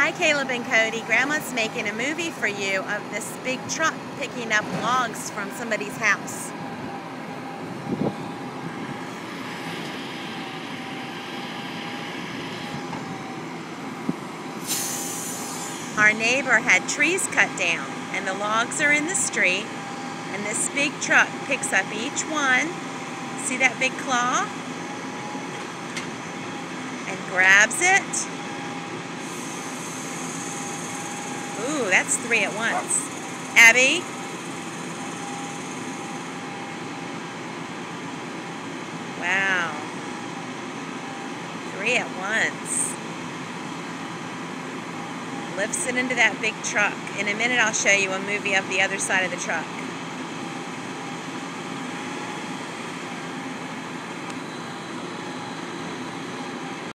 Hi, Caleb and Cody. Grandma's making a movie for you of this big truck picking up logs from somebody's house. Our neighbor had trees cut down, and the logs are in the street, and this big truck picks up each one. See that big claw? And grabs it. Ooh, that's 3 at once. Abby? Wow. 3 at once. Lifts it into that big truck. In a minute, I'll show you a movie of the other side of the truck.